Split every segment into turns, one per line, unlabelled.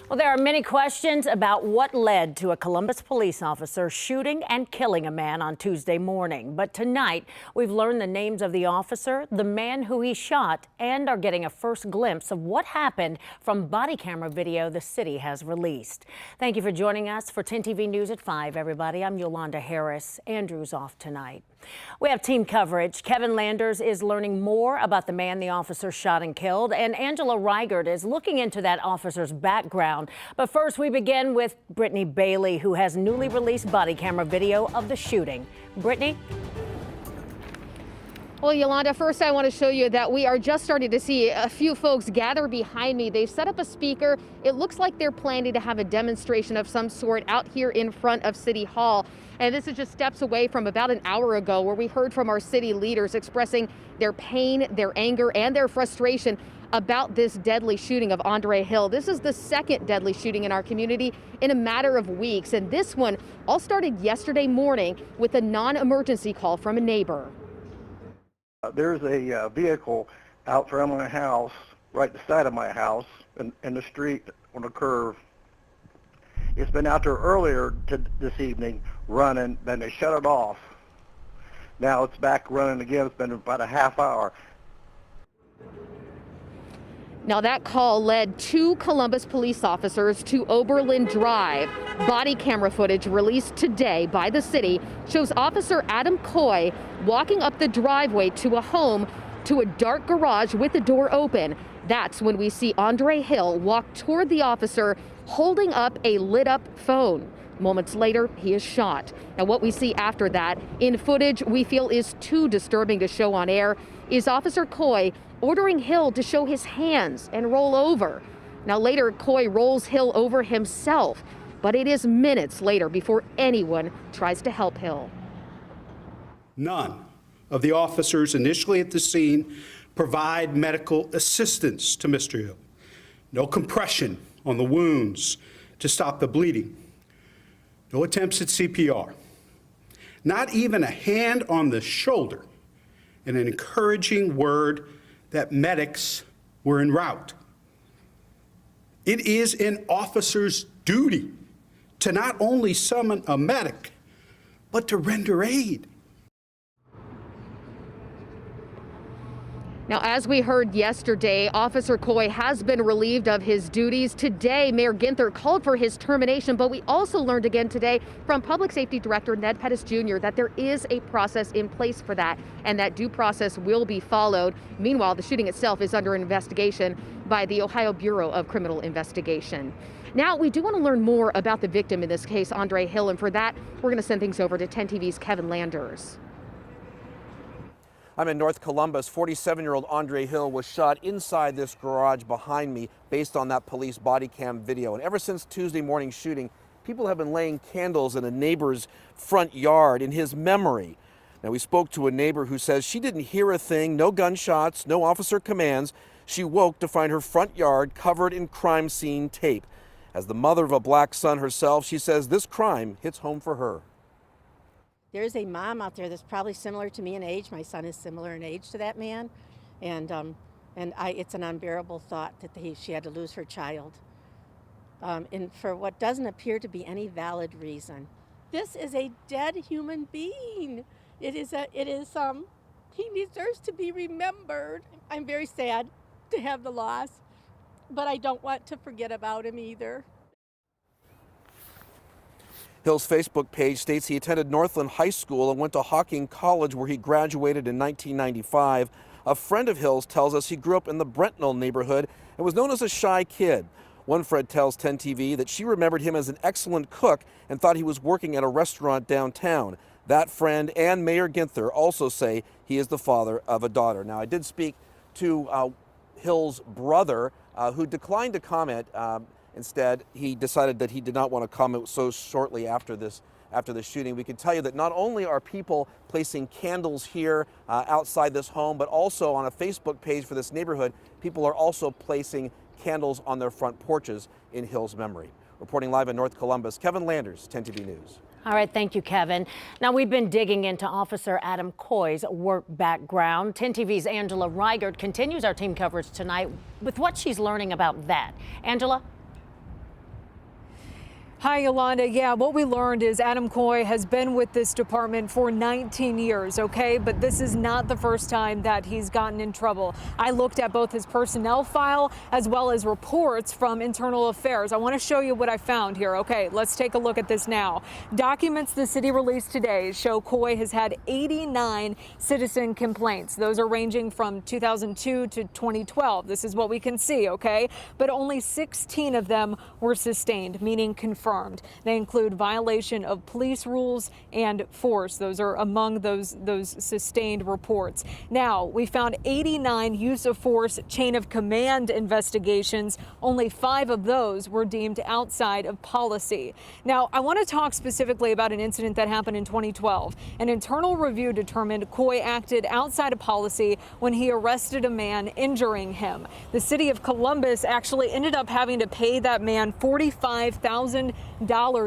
Well, there are many questions about what led to a Columbus police officer shooting and killing a man on Tuesday morning. But tonight, we've learned the names of the officer, the man who he shot, and are getting a first glimpse of what happened from body camera video the city has released. Thank you for joining us for 10 TV News at 5, everybody. I'm Yolanda Harris. Andrew's off tonight. We have team coverage. Kevin Landers is learning more about the man the officer shot and killed, and Angela Reigert is looking into that officer's background. But first, we begin with Brittany Bailey, who has newly released body camera video of the shooting. Brittany?
Well, Yolanda, first I want to show you that we are just starting to see a few folks gather behind me. They've set up a speaker. It looks like they're planning to have a demonstration of some sort out here in front of City Hall. And this is just steps away from about an hour ago where we heard from our city leaders expressing their pain, their anger, and their frustration about this deadly shooting of Andre Hill. This is the second deadly shooting in our community in a matter of weeks. And this one all started yesterday morning with a non-emergency call from a neighbor.
There's a vehicle out front of my house, right beside of my house, in the street on a curve. It's been out there earlier this evening running, then they shut it off. Now it's back running again. It's been about a half hour.
Now that call led two Columbus police officers to Oberlin Drive. Body camera footage released today by the city shows Officer Adam Coy walking up the driveway to a home to a dark garage with the door open. That's when we see Andre Hill walk toward the officer holding up a lit up phone. Moments later, he is shot. Now what we see after that in footage we feel is too disturbing to show on air is Officer Coy ordering Hill to show his hands and roll over. Now later, Coy rolls Hill over himself, but it is minutes later before anyone tries to help Hill.
None of the officers initially at the scene provide medical assistance to Mr. Hill. No compression on the wounds to stop the bleeding. No attempts at CPR. Not even a hand on the shoulder and an encouraging word that medics were en route. It is an officer's duty to not only summon a medic, but to render aid.
Now, as we heard yesterday, Officer Coy has been relieved of his duties. Today, Mayor Ginther called for his termination, but we also learned again today from Public Safety Director Ned Pettis Jr. that there is a process in place for that, and that due process will be followed. Meanwhile, the shooting itself is under investigation by the Ohio Bureau of Criminal Investigation. Now, we do want to learn more about the victim in this case, Andre Hill, and for that, we're going to send things over to 10 TV's Kevin Landers.
I'm in North Columbus. 47-year-old Andre Hill was shot inside this garage behind me based on that police body cam video. And ever since Tuesday morning shooting, people have been laying candles in a neighbor's front yard in his memory. Now, we spoke to a neighbor who says she didn't hear a thing, no gunshots, no officer commands. She woke to find her front yard covered in crime scene tape. As the mother of a black son herself, she says this crime hits home for her.
There's a mom out there that's probably similar to me in age. My son is similar in age to that man, and it's an unbearable thought that she had to lose her child, and for what doesn't appear to be any valid reason. This is a dead human being. He deserves to be remembered. I'm very sad to have the loss, but I don't want to forget about him either.
Hill's Facebook page states he attended Northland High School and went to Hawking College, where he graduated in 1995. A friend of Hill's tells us he grew up in the Brentnell neighborhood and was known as a shy kid. One friend tells 10 TV that she remembered him as an excellent cook and thought he was working at a restaurant downtown. That friend and Mayor Ginther also say he is the father of a daughter. Now, I did speak to Hill's brother, who declined to comment. Instead, he decided that he did not want to comment so shortly after this shooting. We can tell you that not only are people placing candles here outside this home, but also on a Facebook page for this neighborhood, people are also placing candles on their front porches in Hill's memory. Reporting live in North Columbus, Kevin Landers, 10 TV News.
All right, thank you, Kevin. Now, we've been digging into Officer Adam Coy's work background. 10 TV's Angela Reigert continues our team coverage tonight with what she's learning about that. Angela?
Hi, Yolanda. Yeah, what we learned is Adam Coy has been with this department for 19 years, okay? But this is not the first time that he's gotten in trouble. I looked at both his personnel file as well as reports from Internal Affairs. I want to show you what I found here. Okay, let's take a look at this now. Documents the city released today show Coy has had 89 citizen complaints. Those are ranging from 2002 to 2012. This is what we can see, okay? But only 16 of them were sustained, meaning confirmed. They include violation of police rules and force. Those are among those sustained reports. Now, we found 89 use of force chain of command investigations. Only 5 of those were deemed outside of policy. Now, I want to talk specifically about an incident that happened in 2012. An internal review determined Coy acted outside of policy when he arrested a man, injuring him. The city of Columbus actually ended up having to pay that man $45,000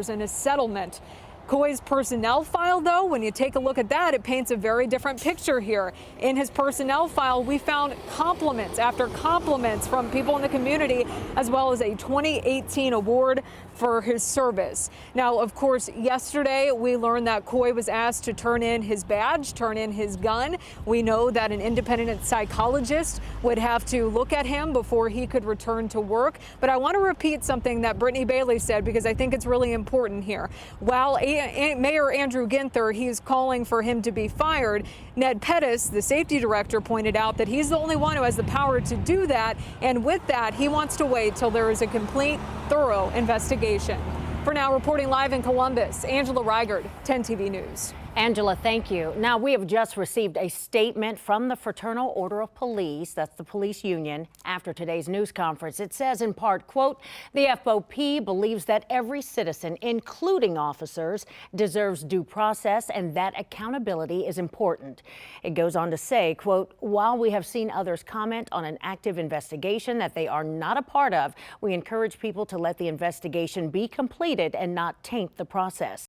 in a settlement. Coy's personnel file, though, when you take a look at that, it paints a very different picture here. In his personnel file, we found compliments after compliments from people in the community, as well as a 2018 award for his service. Now, of course, yesterday we learned that Coy was asked to turn in his badge, turn in his gun. We know that an independent psychologist would have to look at him before he could return to work. But I want to repeat something that Brittany Bailey said, because I think it's really important here. While Mayor Andrew Ginther, he's calling for him to be fired, Ned Pettis, the safety director, pointed out that he's the only one who has the power to do that. And with that, he wants to wait till there is a complete, thorough investigation. For now, reporting live in Columbus, Angela Reigert, 10 TV News.
Angela, thank you. Now, we have just received a statement from the Fraternal Order of Police, that's the police union, after today's news conference. It says in part, quote, the FOP believes that every citizen, including officers, deserves due process and that accountability is important. It goes on to say, quote, while we have seen others comment on an active investigation that they are not a part of, we encourage people to let the investigation be completed and not taint the process.